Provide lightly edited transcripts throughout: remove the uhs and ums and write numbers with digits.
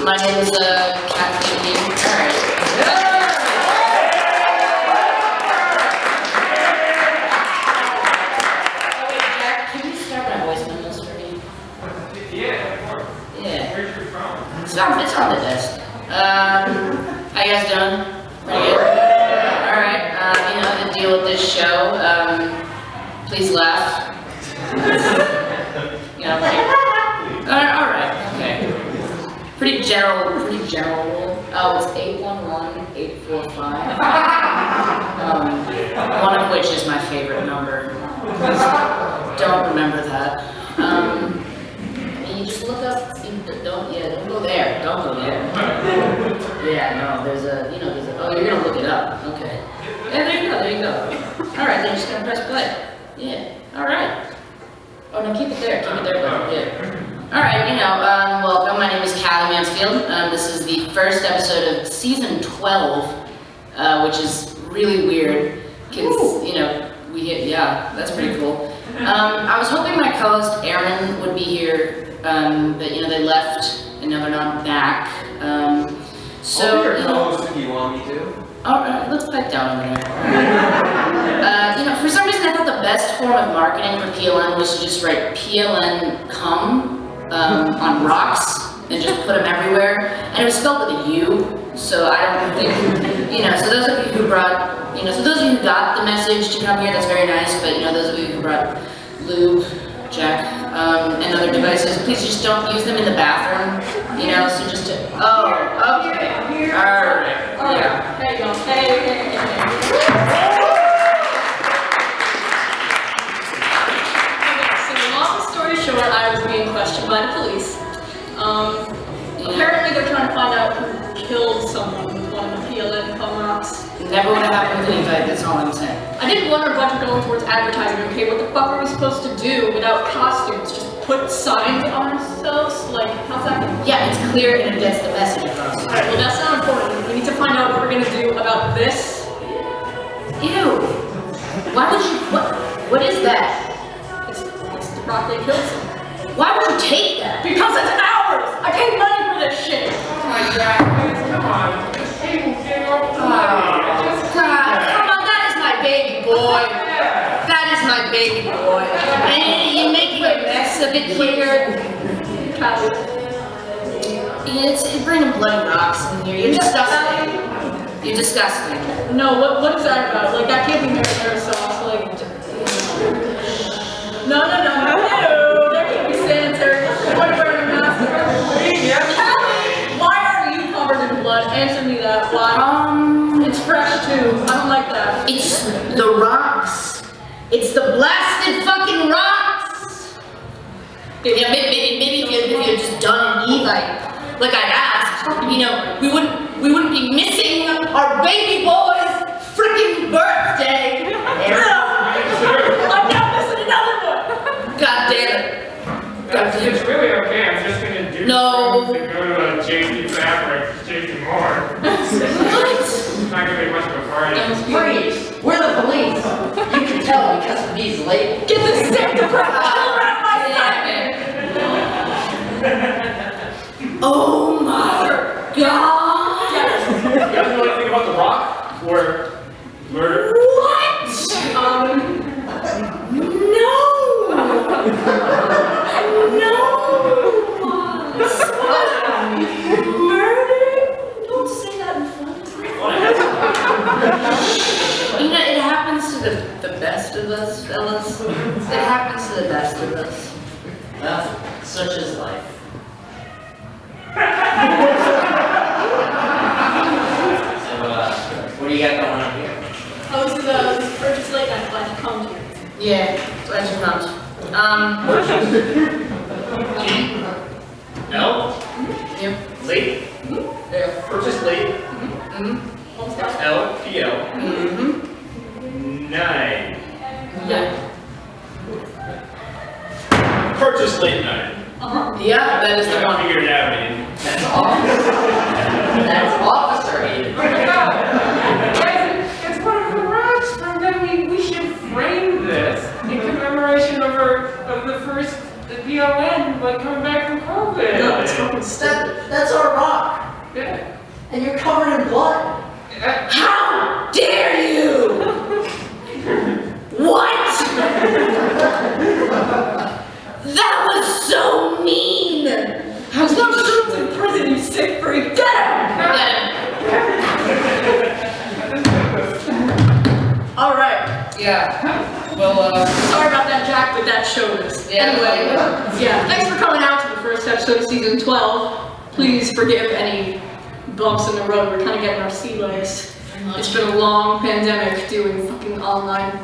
My name is Kathleen. Alright. Jack, can you start my voice memos for me? Yeah, of course. Yeah. Where's your phone? It's on the desk. How you guys doing? Pretty good? Alright, you know the deal with this show. Please laugh. You know, alright, okay. Pretty general rule. Oh, it's 811, 845. One of which is my favorite number. Don't remember that. And you just look up, don't go there. Don't go there. Yeah, no, there's a, oh, you're gonna look it up. Okay. Yeah, there you go. Alright, then you're just gonna press play. Yeah, alright. Oh, no, keep it there, yeah. Alright, welcome. My name is Callie Mansfield. This is the first episode of season 12, which is really weird, because, yeah, that's pretty cool. I was hoping my co-host Aaron would be here, but, they left, and now they're not back. So, I'll be your co-host if you want me to. Alright, let's pipe down over there. For some reason I thought the best form of marketing for PLN was to just write PLN cum on rocks and just put them everywhere. And it was spelled with a U, so I don't think, so those of you who brought, so those of you who got the message to come here, that's very nice, but those of you who brought lube, Jack, and other devices, please just don't use them in the bathroom, so just to, oh, okay, alright, yeah. There you go, hey. Long story short, I was being questioned by the police. Apparently they're trying to find out who killed someone with one of the PLN cum rocks. Never would have happened with anybody, that's all I'm saying. I didn't want our budget going towards advertising, okay? What the fuck are we supposed to do without costumes? Just put signs on ourselves? Like, how's that going? Yeah, it's clear and it gets the message across. Alright, well that's not important. We need to find out what we're gonna do about this. Ew. Why would you, what is that? It's the rock they killed someone. Why would you take that? Because it's ours! I paid money for this shit! Oh my God, please, come on. This table's getting all bloody. Come on, that is my baby boy. That is my baby boy. And you're making a mess of it here. It's bringing bloody rocks in here. You're disgusting. You're disgusting. No, what is that about? Like, that can't be marinara sauce. Like, no. There can't be sanitary. What wearing a mask? Why are you covered in blood? Answer me that. Why? It's fresh too. I don't like that. It's the rocks. It's the blasted fucking rocks. Yeah, maybe if you had just done an e-bike, like I asked, we wouldn't be missing our baby boy's freaking birthday. I'm not missing another one. God damn it. It's really okay. I'm just gonna do No. to go to JP Fabrics, JP Moore. What? It's not gonna be much of a party. Freeze! We're the police! You can tell because of these labels. Get this Santa crap around my neck. Oh my God! You guys know anything about The Rock? Or murder? What? Murder? Don't say that in front of me. It happens to the best of us, fellas. It happens to the best of us. Well, such is life. So, what do you got going on here? Oh, this is purchase late night glad you come here. Yeah, glad you come. L? Yep. Late? Yeah. Purchase late? What's that? L, PL. Mm-hmm. 9. Yeah. Purchase late 9. Yeah, that is the I one. figured it out, man. That's officer. That's officer Aiden. Guys, it's one of the rocks from that we should frame this in commemoration of the first PLN, like coming back from COVID. No, that's our rock. and you're covered in blood. How dare you? What? That was so mean. How's that was in prison, you sick freak? Get him! Alright. Yeah. Well, Sorry about that, Jack, but that showed us. Yeah. Anyway, yeah, thanks for coming out to the first episode of season 12. Please forgive any bumps in the road. We're kind of getting our sea legs. It's been a long pandemic doing fucking online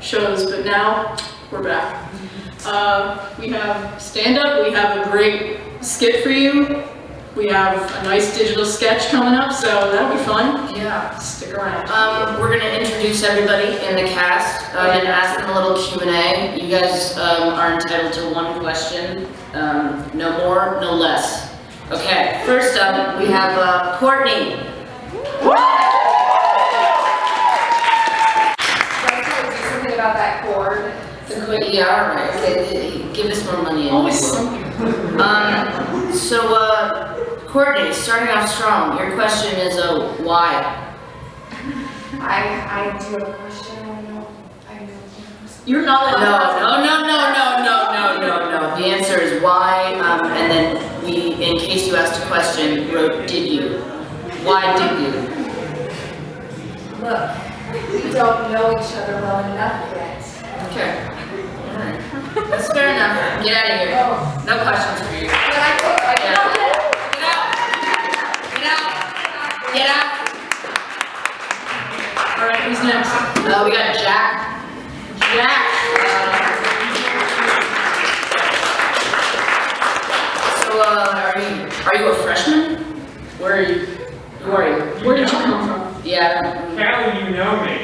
shows, but now we're back. We have stand-up, we have a great skit for you. We have a nice digital sketch coming up, so that'll be fun. yeah. Stick around. We're gonna introduce everybody in the cast and ask them a little Q&A. You guys are entitled to one question, no more, no less. Okay, first up we have Courtney. Something about that cord. Yeah, all right. Okay, give us more money. Always something. Courtney, starting off strong. Your question is why? I do have a question. I know. You're not allowed No. The answer is why, and then we, in case you asked a question, wrote did you? Why did you? Look, we don't know each other well enough yet. Okay. Alright. That's fair enough. Get out of here. Oh. No questions for you. But I told Get out. Get out. Alright, who's next? We got Jack. Jack. Are you a freshman? Where are you? Who are you? Where did you come from? Yeah. Apparently you know me.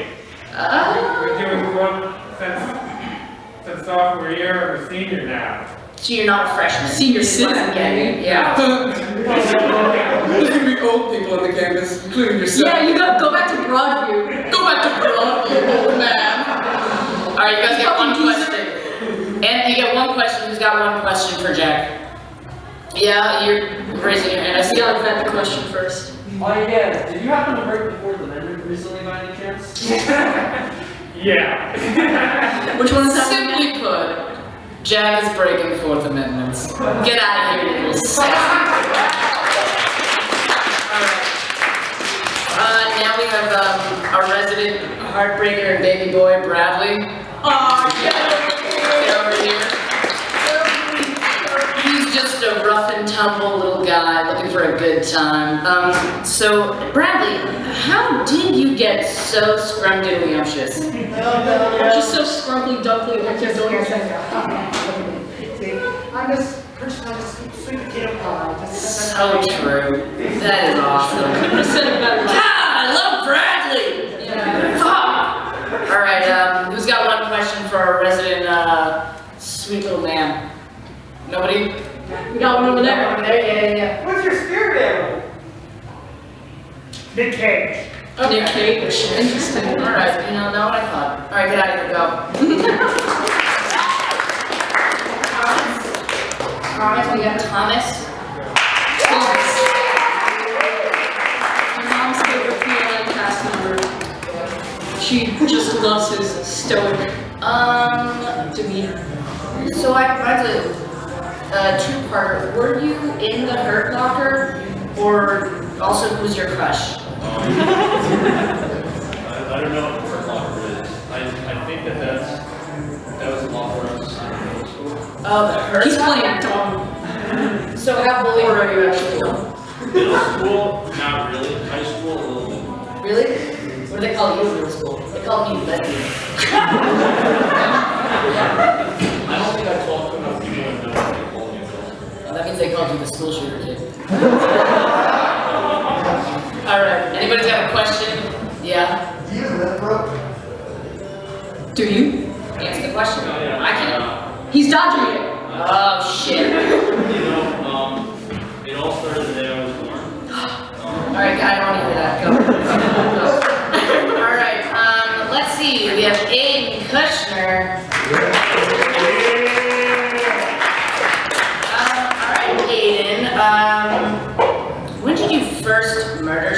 We're doing club since sophomore year or senior now. So you're not a freshman. Senior Is what I'm citizen, getting. baby. Yeah. There's gonna be old people on the campus, including yourself. Yeah, you gotta go back to Broadview. Go back to Broadview, old man. All right, you guys get one question. And you get one question. Who's got one question for Jack? Yeah, you're raising your hand. I You see. gotta vet the question first. Oh yeah, did you happen to break the Fourth Amendment recently by any chance? Yeah. Which one is that? Simply put, Jack is breaking Fourth Amendments. Get out of here, you little sex. Alright. Now we have our resident heartbreaker and baby boy, Bradley. Get over here. He's just a rough and tumble little guy looking for a good time. So, Bradley, how did you get so scrumdiddlyumptious? Just so scrumply dumply like you're doing your thing. I'm just sweet potato pie. So true. That is awesome. Couldn't have said it better. God, I love Bradley! Yeah. Fuck! Alright, who's got one question for our resident, sweet little man? Nobody? We got one over there. Yeah. What's your spirit animal? Nick Cage. Nick Cage. Interesting. Alright, you know, not what I thought. Alright, get out of here, go. Thomas, we got Thomas. My mom's favorite PLN cast member. She just loves his stoic demeanor. So mine's a two-parter. Were you in the Hurt Locker, or also who's your crush? I don't know what Hurt Locker is. I think that was a locker I was in middle school. Oh, the Hurt He's Locker? playing dumb. So how believer are you actually? Middle school, not really. High school, a little bit. Really? What do they call you in middle school? They call me lesbian. I don't think I talked to enough people and know what they call me. That means they called you the school shooter kid. Alright, anybody's got a question? Yeah? Do you? Answer the question. I can. He's dodging it. Oh, shit. It all started the day I was born. Alright, I don't want to hear that. Go. Alright, let's see. We have Aiden Kushner. Alright, Aiden. When did you first murder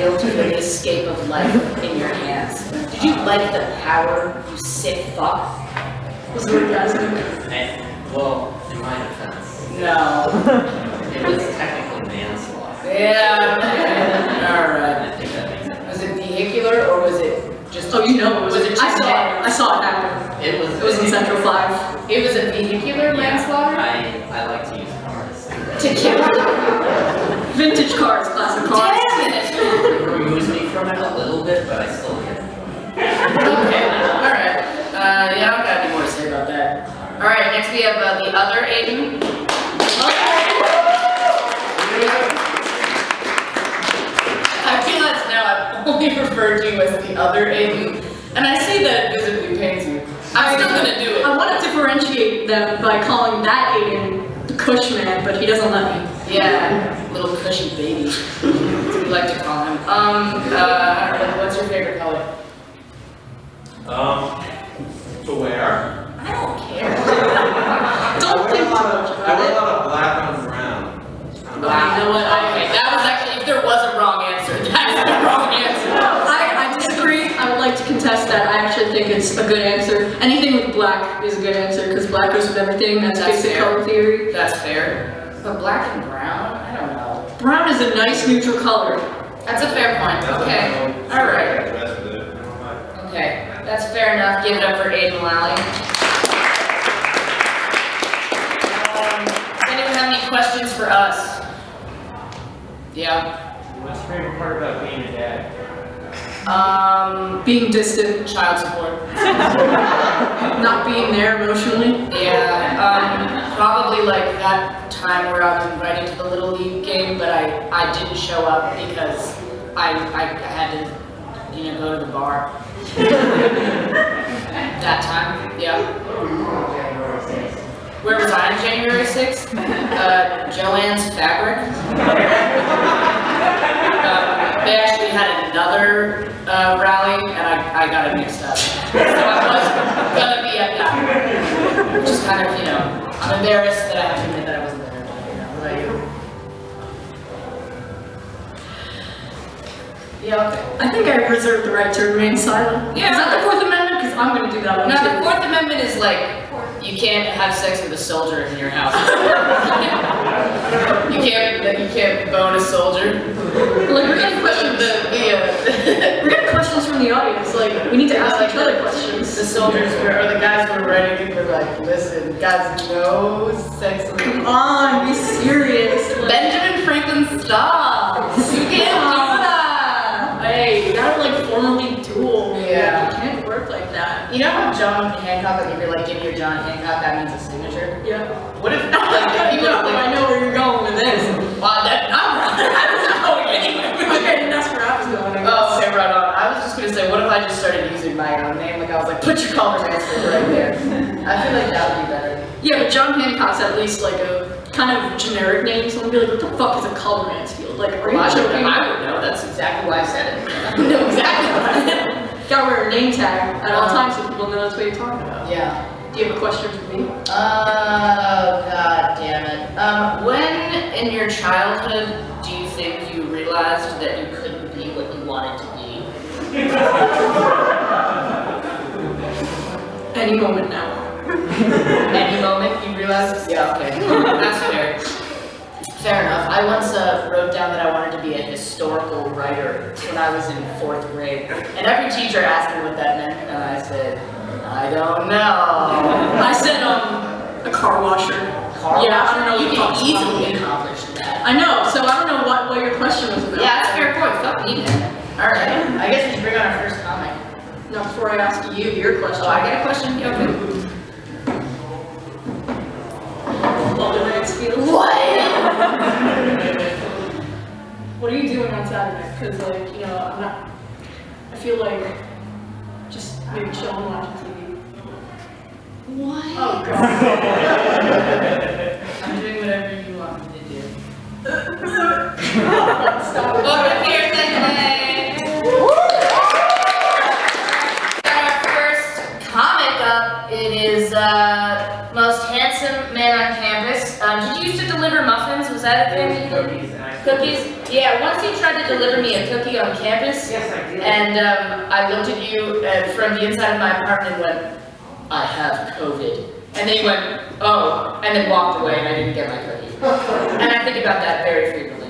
feel to feel the escape of life in your hands? Did you like the power, you sick fuck? Was it orgasmic? Well, in my defense, No. it was technically manslaughter. Yeah, alright. I think that makes sense. Was it vehicular or was it just? Oh, you know it was. Was it I saw it. traumatic? I saw it happen. It was in Central 5. It was a vehicular manslaughter? I like to use cars. To kill? Vintage cars, classic cars. Damn it! It removes me from it a little bit, but I still can enjoy it. Okay, alright. Yeah, I don't got any more to say about that. Alright, next we have the other Aiden. I realize now I've only referred to you as the other Aiden, and I say that it visibly pains you. I'm still gonna do it. I want to differentiate them by calling that Aiden the Kush Man, but he doesn't let me. Yeah, little cushy baby. That's what we like to call him. What's your favorite color? To wear? I don't care. Don't think too much I about wear a it. lot of black on brown. Wow. You know what? Okay, that was actually, if there was a wrong answer, that's the wrong answer. I disagree. I would like to contest that. I actually think it's a good answer. Anything with black is a good answer because black goes with everything. That's basic fair. color theory. That's fair. But black and brown? I don't know. Brown is a nice neutral color. That's a fair point. Okay. Alright. The rest of it. Okay. That's fair enough. Give it up for Aiden Lally. Does anyone have any questions for us? Yeah. What's your favorite part about being a dad? Being distant, Child support. not being there emotionally. Yeah, probably like that time where I was invited to the Little League game, but I didn't show up because I had to, go to the bar. That time, yeah. Where was I on January 6th? Joanne's Fabric. They actually had another rally, and I got it mixed up. So I was gonna be at that, which is kind of, I'm embarrassed that I have to admit that I wasn't there. What about you? Yeah, okay. I think I reserve the right to remain silent. Yeah. Is that the Fourth Amendment? Because I'm going to do that one No, too. the Fourth Amendment is like, you can't have sex with a soldier in your house. you can't bone a soldier. Like, we're getting questions. We're getting questions from the audience. Like, we need to ask each other questions. The soldiers or the guys who were writing it were like, listen, guys, no sex with Come on, be serious. Like, Benjamin Franklin, stop! You can't do that! hey, you gotta like formally duel. Yeah. Like, you can't work like that. You know how John Hancock, like if you're like, give me your John Hancock, that means a signature? Yeah. What if, like, if people No, like, I know where you're going with this. wow, that, I'm not going anywhere. Okay, and that's where I was going. I guess. Oh, okay, right on. I was just gonna say, what if I just started using my own name? Like I was like, put your color transfer right there. I feel like that would be better. Yeah, but John Hancock's at least like a kind of generic name. Someone would be like, what the fuck is a color Mansfield? Like, are you Well, joking? I would know. That's exactly why I said it. I would know exactly what I meant. Gotta wear a name tag at all times so people know that's what you're talking about. Yeah. Do you have a question for me? Oh, god damn it. When in your childhood do you think you realized that you couldn't be what you wanted to be? Any moment now. Any moment you realized? Yeah, okay. That's fair. Fair enough. I once wrote down that I wanted to be a historical writer when I was in 4th grade. And every teacher asked me what that meant, and I said, I don't know. I said, a car washer. Car Yeah, I washer? don't know You what can the fuck's easily wrong. accomplish that. I know, so I don't know what your question was about. Yeah, that's a fair point. Fuck me, man. Alright, I guess we should bring on our first comic. Now, before I ask you your question. Oh, I got a question? Yeah, okay. Walter Mansfield. What? What are you doing on Saturday? Because, like, I feel like just maybe chilling and watching TV. What? Oh, God. I'm doing whatever you want me to do. Stop. Welcome here today. Our first comic up, it is most handsome man on campus. Did you used to deliver muffins? Was that a thing? cookies and I. Cookies? Yeah, once you tried to deliver me a cookie on campus, Yes, I did. and I looked at you from the inside of my apartment and went, I have COVID. And then you went, oh, and then walked away and I didn't get my cookie. And I think about that very frequently.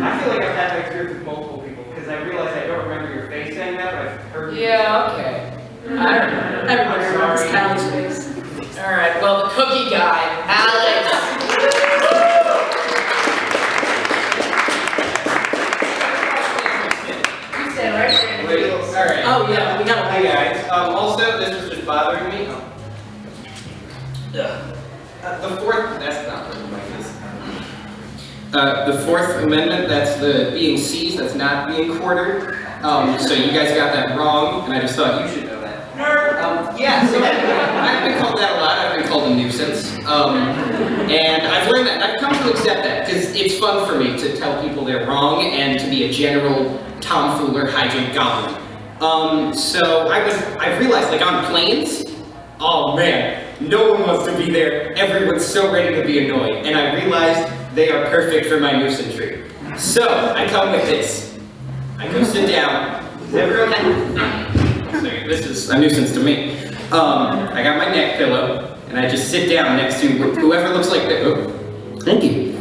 I feel like I've had that experience with multiple people because I realize I don't remember your face saying that, but I've heard. Yeah, okay. I remember. Everybody remembers Callie's face. Alright, well, the cookie guy, Alex. You stand right there. Wait, alright. Oh, yeah, we got Hi guys. Also, this was just bothering me. The fourth, that's not what the mic is. The Fourth Amendment, that's the being seized, that's not being quartered. So you guys got that wrong, and I just thought you should know that. Yeah, so I've been called that a lot. I've been called a nuisance. And I've learned that, and I've come to accept that, because it's fun for me to tell people they're wrong and to be a general tomfooler hijink goblin. So I realized, like on planes, oh man, no one wants to be there. Everyone's so ready to be annoyed. And I realized they are perfect for my nuisance-tree. So I come with this. I go sit down. Is everyone this is a nuisance to me. I got my neck pillow, and I just sit down next to whoever looks like the, oh, thank you.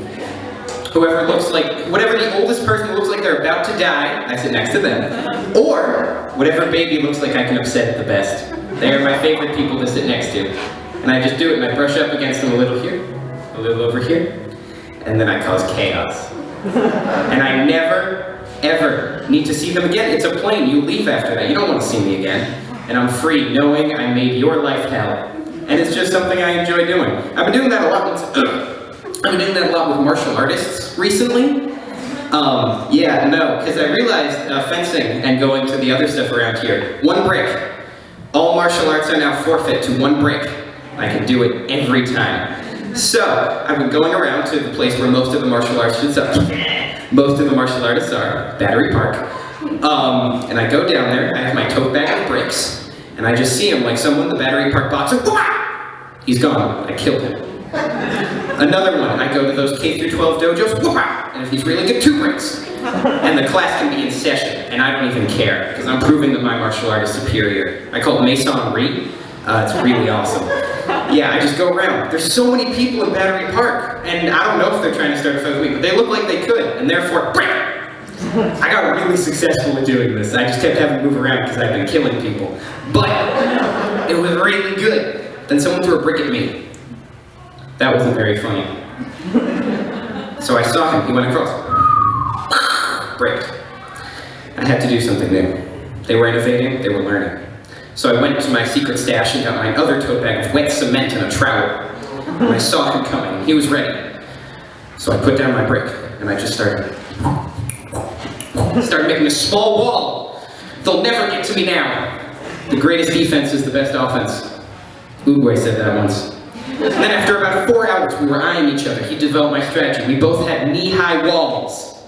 Whoever looks like, whatever the oldest person looks like they're about to die, I sit next to them. Or whatever baby looks like I can upset the best. They are my favorite people to sit next to. And I just do it, and I brush up against them a little here, a little over here, and then I cause chaos. And I never, ever need to see them again. It's a plane, you leave after that. You don't want to see me again. And I'm free knowing I made your life hell. And it's just something I enjoy doing. I've been doing that a lot I've been doing that a lot with martial artists recently. Yeah, no, because I realized fencing and going to the other stuff around here, 1 brick. All martial arts are now forfeit to 1 brick. I can do it every time. So, I've been going around to the place where most of the martial artists are. Most of the martial artists are, Battery Park. And I go down there, I have my tote bag of bricks, and I just see him like someone, the Battery Park boxer, he's gone, I killed him. Another one, I go to those K-12 dojos, and if he's really good, 2 bricks. And the class can be in session, and I don't even care, because I'm proving that my martial art is superior. I call it Masonry. It's really awesome. Yeah, I just go around. There's so many people in Battery Park, and I don't know if they're trying to start a fight with me, but they look like they could, and therefore, I got really successful at doing this. I just kept having to move around because I've been killing people. But it was really good. Then someone threw a brick at me. That wasn't very funny. So I saw him, he went across. Bricked. I had to do something new. They were innovating, they were learning. So I went to my secret stash and got my other tote bag of wet cement and a trowel. And I saw him coming, he was ready. So I put down my brick, and I just started making a small wall. They'll never get to me now. The greatest defense is the best offense. Uruguay said that once. And then after about 4 hours, we were eyeing each other. He developed my strategy. We both had knee-high walls.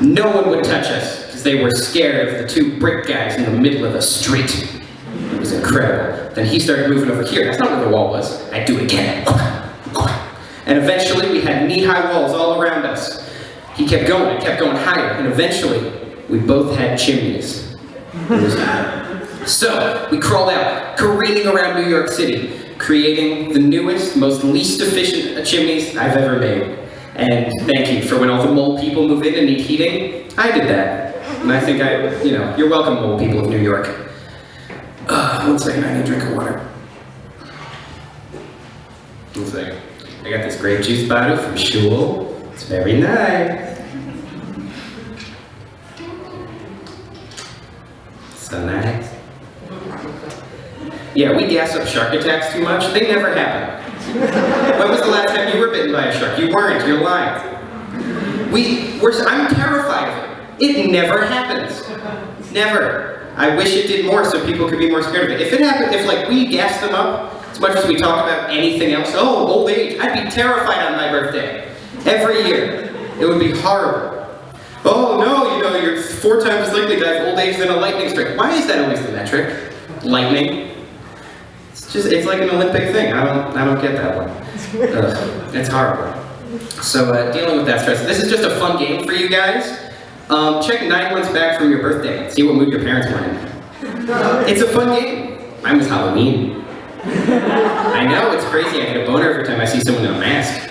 No one would touch us, because they were scared of the 2 brick guys in the middle of the street. It was incredible. Then he started moving over here. That's not where the wall was. I'd do it again. And eventually, we had knee-high walls all around us. He kept going, it kept going higher, and eventually, we both had chimneys. So, we crawled out, careening around New York City, creating the newest, most least efficient chimneys I've ever made. And thank you for when all the mole people move in and need heating. I did that. And I think you're welcome, mole people of New York. 1 second, I need a drink of water. 1 second. I got this grape juice bottle from Shul. It's very nice. So nice. Yeah, we gas up shark attacks too much. They never happen. When was the last time you were bitten by a shark? You weren't, you're lying. I'm terrified of it. It never happens. Never. I wish it did more so people could be more scared of it. If it happened, if like we gassed them up, as much as we talk about anything else, oh, old age, I'd be terrified on my birthday. Every year. It would be horrible. Oh no, you're 4 times as likely to have old age than a lightning strike. Why is that always the metric? Lightning? It's like an Olympic thing. I don't get that one. Ugh, it's horrible. So dealing with that stress. This is just a fun game for you guys. Check 9 months back from your birthday and see what mood your parents were in. It's a fun game. Mine was Halloween. I know, it's crazy. I get a boner every time I see someone in a mask.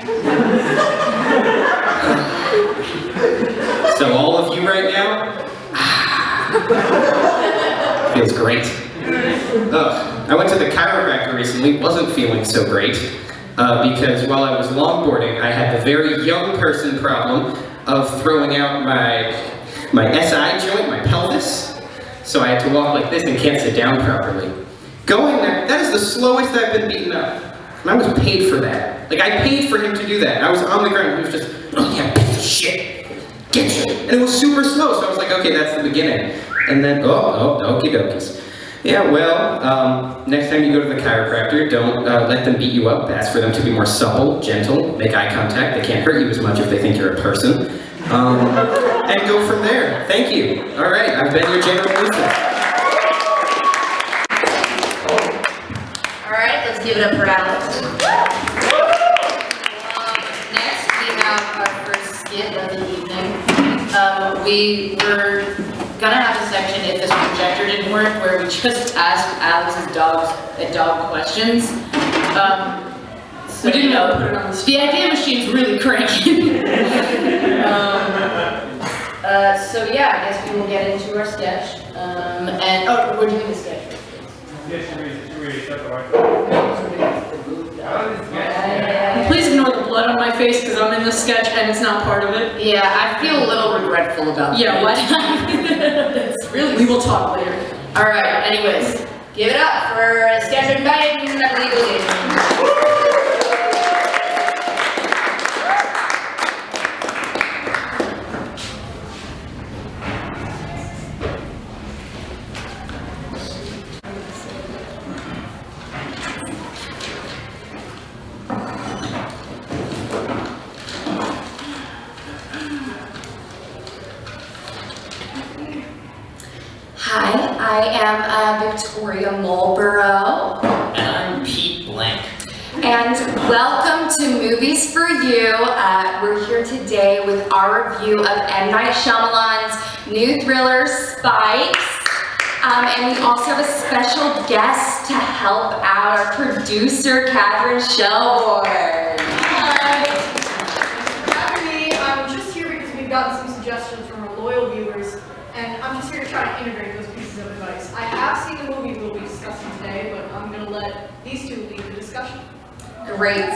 So all of you right now, feels great. Ugh. I went to the chiropractor recently, wasn't feeling so great, because while I was longboarding, I had the very young person problem of throwing out my SI joint, my pelvis, so I had to walk like this and can't sit down properly. Going there, that is the slowest I've been beaten up. And I was paid for that. Like, I paid for him to do that. I was on the ground, he was just, oh yeah, piece of shit, get you. And it was super slow, so I was like, okay, that's the beginning. And then, okie dokies. Yeah, well, next time you go to the chiropractor, don't let them beat you up. Ask for them to be more supple, gentle, make eye contact. They can't hurt you as much if they think you're a person. And go from there. Thank you. All right, I've been your General Luther. All right, let's give it up for Alex. Next, we have our first skit of the evening. We were gonna have a section if this projector didn't work where we just asked Alex's dog questions. So We didn't know to put it on the the idea machine's really cranking. So yeah, I guess we will get into our sketch. We're doing the sketch. Yes, you read it, otherwise. Please ignore the blood on my face because I'm in the sketch and it's not part of it. Yeah, I feel a little regretful about Yeah, what? It's really. We will talk later. All right. Anyways, give it up for sketch and bang legally. Hi, I am Victoria Mulborough. And I'm Pete Blank. And welcome to Movies for You. We're here today with our review of M. Night Shyamalan's new thriller, Spikes. And we also have a special guest to help out, our producer, Catherine Shelbourne. Hi. After me, I'm just here because we've gotten some suggestions from our loyal viewers, and I'm just here to try to integrate those pieces of advice. I have seen the movie we'll be discussing today, but I'm going to let these two lead the discussion. Great.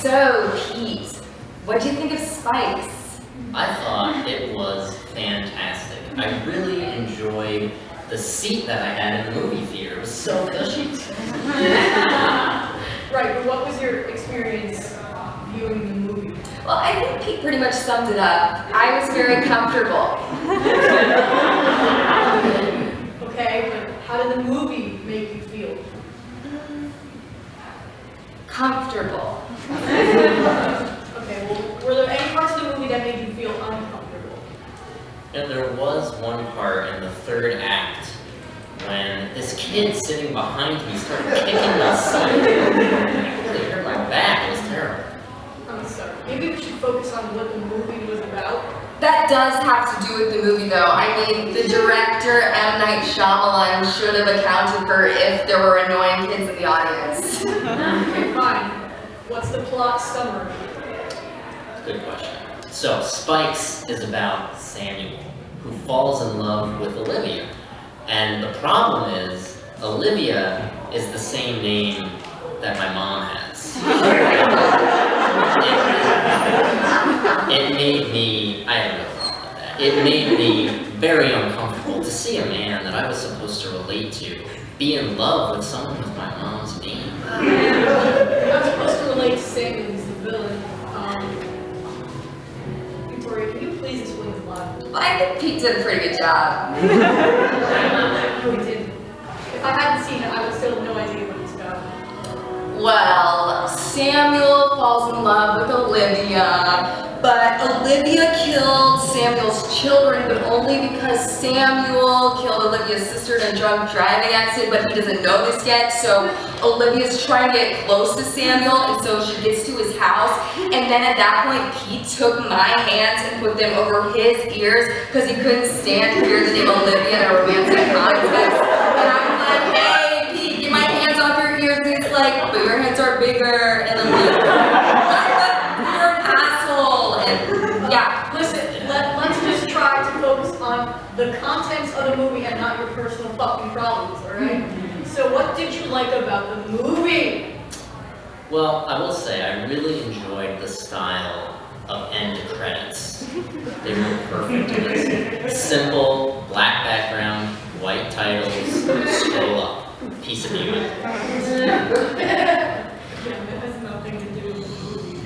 So, Pete, what do you think of Spikes? I thought it was fantastic. I really enjoyed the seat that I had in the movie theater. It was so cushy. Right, but what was your experience viewing the movie? Well, I think Pete pretty much summed it up. I was very comfortable. Okay, but how did the movie make you feel? Comfortable. Okay, well, were there any parts of the movie that made you feel uncomfortable? And there was one part in the third act when this kid sitting behind me started kicking my seat. It really hurt my back. It was terrible. I'm sorry. Maybe we should focus on what the movie was about. That does have to do with the movie, though. I mean, the director, M. Night Shyamalan, should have accounted for if there were annoying kids in the audience. Okay, fine. What's the plot summary? Good question. So, Spikes is about Samuel, who falls in love with Olivia. And the problem is, Olivia is the same name that my mom has. It made me, I have no problem with that. It made me very uncomfortable to see a man that I was supposed to relate to be in love with someone with my mom's name. I'm supposed to relate to Samuel, who's the villain. Victoria, can you please explain the plot? Well, I think Pete did a pretty good job. No, he didn't. If I hadn't seen it, I would still have no idea what it's about. Well, Samuel falls in love with Olivia, But Olivia killed Samuel's children, but only because Samuel killed Olivia's sister in a drunk driving accident, but he doesn't know this yet. So Olivia's trying to get close to Samuel, and so she gets to his house. And then at that point, Pete took my hands and put them over his ears because he couldn't stand to hear the name Olivia in a romantic context. And I'm like, hey, Pete, get my hands off your ears. And he's like, but your hands are bigger. And I'm like, you're an asshole. And yeah. Listen, let's just try to focus on the contents of the movie and not your personal fucking problems, alright? So what did you like about the movie? Well, I will say I really enjoyed the style of end credits. They were perfect in this. Simple, black background, white titles, scroll up. Piece of music. It has nothing to do with the movie.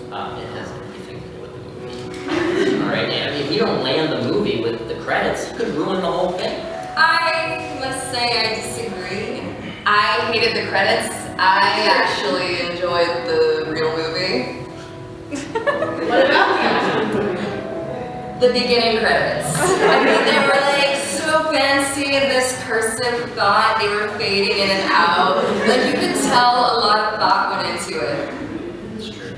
It has everything to do with the movie. Alright, I mean, if you don't land the movie with the credits, you could ruin the whole thing. I must say I disagree. I hated the credits. I actually enjoyed the real movie. What about the actual movie? The beginning credits. I mean, they were like so fancy and this cursive thought, they were fading in and out. Like you could tell a lot of thought went into it. It's true.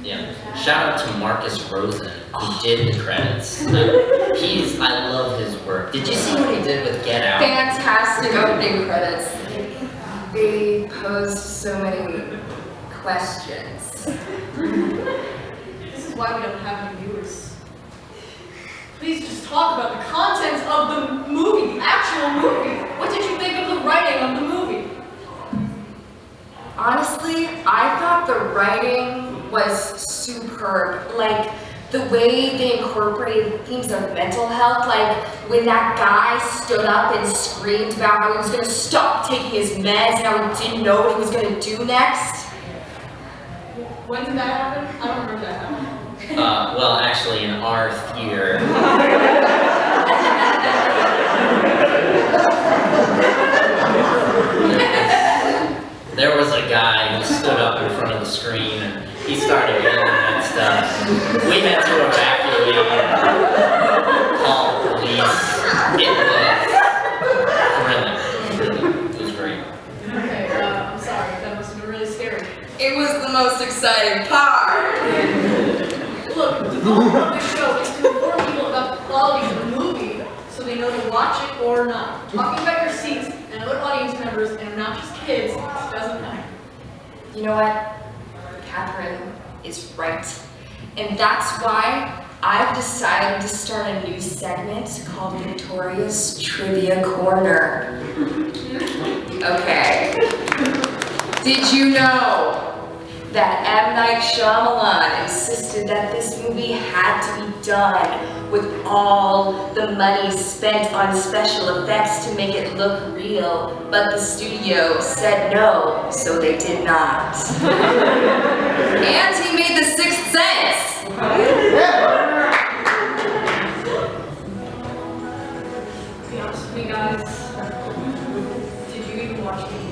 Yeah. Shout out to Marcus Rosen, who did the credits. I love his work. Did you see what he did with Get Out? Fantastic opening credits. They posed so many questions. This is why we don't have any viewers. Please just talk about the contents of the movie, the actual movie. What did you think of the writing of the movie? Honestly, I thought the writing was superb. Like, the way they incorporated themes of mental health, like when that guy stood up and screamed about how he was going to stop taking his meds and how he didn't know what he was going to do next. When did that happen? I don't remember that happening. Well, actually, in our theater. There was a guy who stood up in front of the screen and he started yelling at stuff. We had to evacuate and call the police. It was thrilling. It was great. Okay, I'm sorry. That must have been really scary. It was the most exciting part. Look, the goal of this show is to inform people about the quality of the movie so they know to watch it or not. Talking about your seats and other audience members and not just kids doesn't matter. You know what? Catherine is right. And that's why I've decided to start a new segment called Victoria's Trivia Corner. Okay. Did you know that M. Night Shyamalan insisted that this movie had to be done with all the money spent on special effects to make it look real, but the studio said no, so they did not. And he made The Sixth Sense. Be honest with me, guys. Did you even watch the movie?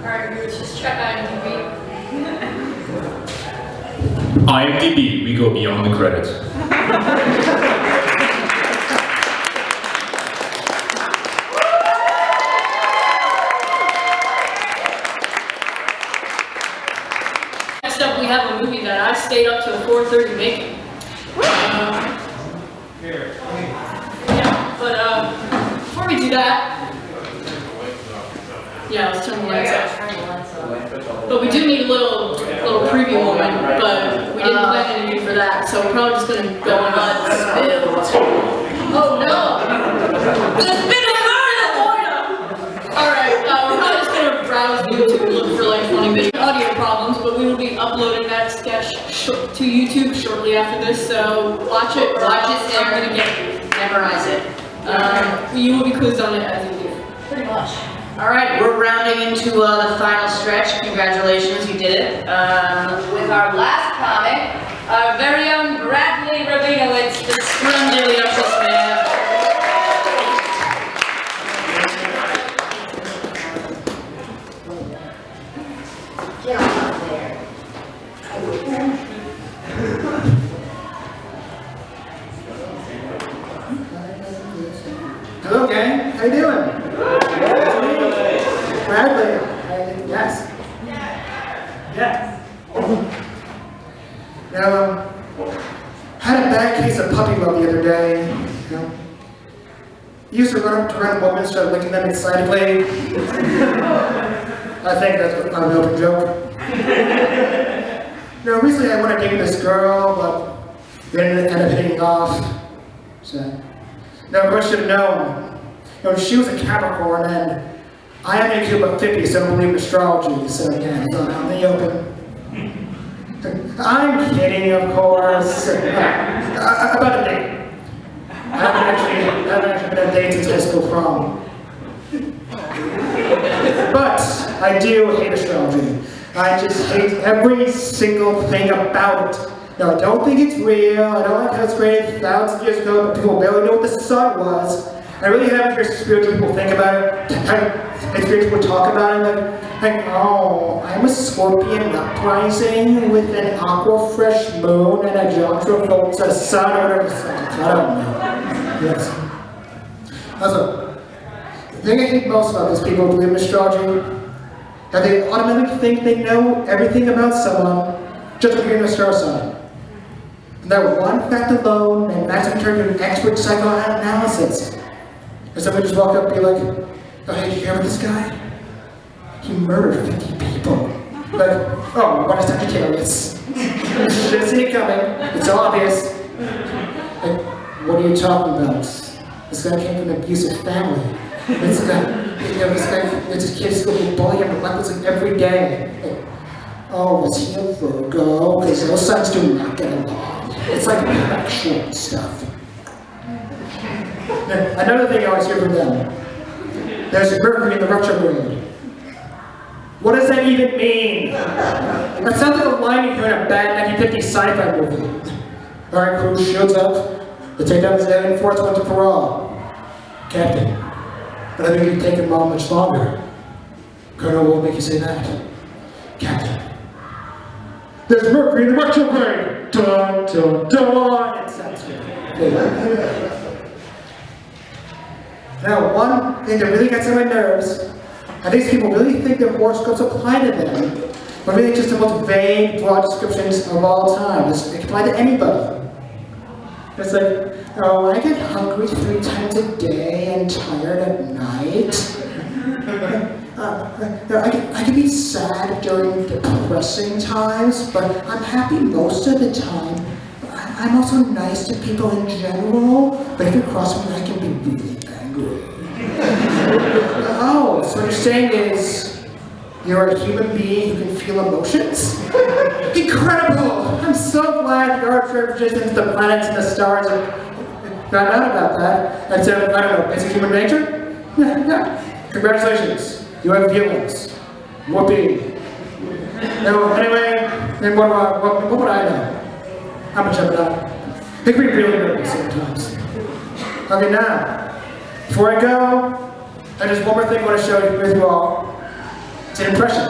Alright, viewers, just check IMDb. IMDb, we go beyond the credits. Next up, we have a movie that I stayed up till 4:30 making. Yeah, but before we do that, yeah, let's turn the lights off. But we do need a little preview moment, but we didn't plan anything for that, so we're probably just gonna go on Oh no! There's been a murder! Alright, we're probably just gonna browse YouTube and look for like funny video audio problems, but we will be uploading that sketch to YouTube shortly after this, so watch it, and I'm gonna memorize it. You will be quizzed on it as you do. Pretty much. Alright, we're rounding into the final stretch. Congratulations, you did it. With our last comic, our very own Bradley Rabinowitz, the Scrumdiddlyumptious man. Get on up there. Hello, gang. How you doing? Bradley. Yes. Yes. Now, had a bad case of puppy love the other day. You know, used to run up to random women and start licking them excitedly. I think that's an open joke. Now, recently I went on a date with this girl, but we ended up hitting it off. So. Now, of course, should have known. You know, she was a Capricorn, and I am a Cuba 50, so I don't believe in astrology. So again, it's out in the open. I'm kidding, of course. About a date. I haven't actually been on a date since high school prom. But I do hate astrology. I just hate every single thing about it. Now, I don't think it's real. I don't like how it's created thousands of years ago, but people barely know what the sun was. I really haven't heard spiritual people think about it. And spiritual people talk about it like, oh, I'm a Scorpion uprising with an aqua fresh moon and a John Travolta sun or whatever. I don't know. Yes. Also, the thing I hate most about these people who believe in astrology, that they automatically think they know everything about someone just by hearing their star sign. And that one fact alone may maximum turn into an expert psychoanalysis. And someone just walk up and be like, oh, hey, did you hear about this guy? He murdered 50 people. Like, oh, what a Sagittarius. Should have seen it coming. It's obvious. Like, what are you talking about? This guy came from an abusive family. This kid's going to bully him with weapons like every day. Like, oh, was he a Virgo? Because those signs do not get along. It's like factual stuff. Another thing I always hear from them. There's Mercury in the retrograde. What does that even mean? That sounds like a line you hear in a bad 1950s sci-fi movie. Alright, crew, shields up. The takedown is heading for once and for all. Captain, but I think it'd take him all much longer. Colonel won't make you say that. Captain, there's Mercury in the retrograde! Dun, dun, dun! It sounds good. Now, one thing that really gets on my nerves, and these people really think their horoscopes apply to them, but really just the most vague, broad descriptions of all time. They can apply to anybody. It's like, oh, I get hungry 3 times a day and tired at night. I can be sad during depressing times, but I'm happy most of the time. I'm also nice to people in general, but if you cross me, I can be really angry. Oh, so what you're saying is, you're a human being who can feel emotions? Incredible! I'm so glad the representations the planets and the stars have found out about that. And so, I don't know, is it human nature? Yeah. Congratulations, you have feelings. Whoopee. No, anyway, then what would I know? I'm gonna jump it up. It can be really nervous sometimes. Okay, now, before I go, there's just one more thing I want to show you with you all. It's an impression.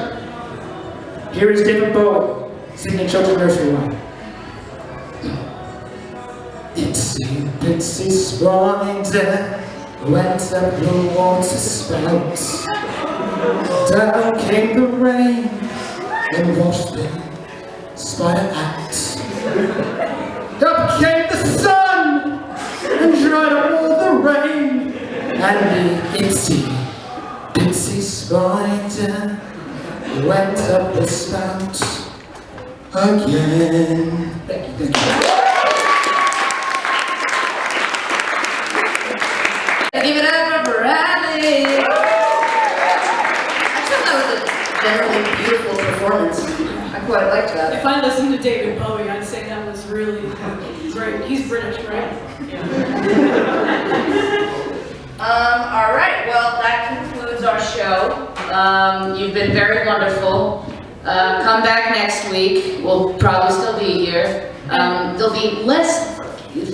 Here is David Bowie singing in children's nursery rhyme. Itsy bitsy spider went up the water spout. Down came the rain and washed the spider out. Up came the sun and dried up all the rain. And the itsy bitsy spider went up the spout again. Thank you, thank you. Give it up for Bradley! I thought that was a generally beautiful performance. I quite liked that. If I listened to David Bowie, I'd say that was really great. He's British, right? Alright, well, that concludes our show. You've been very wonderful. Come back next week. We'll probably still be here. There'll be less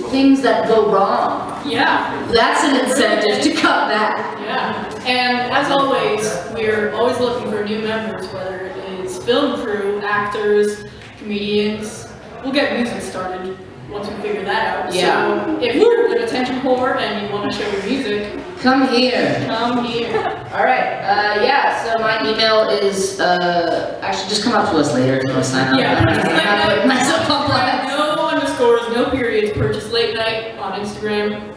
things that go wrong. Yeah. That's an incentive to come back. Yeah. And as always, we're always looking for new members, whether it is film crew, actors, comedians. We'll get music started once we figure that out. Yeah. So if you're an attention whore and you want to show your music, Come here. come here. All right. Yeah. So my email is actually just come up to us later if you want to sign up. Yeah, purchase late I'm night. myself on blast. No underscores, no periods. Purchase late night on Instagram.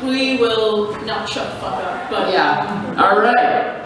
We will not shut the fuck up, but Yeah. All right.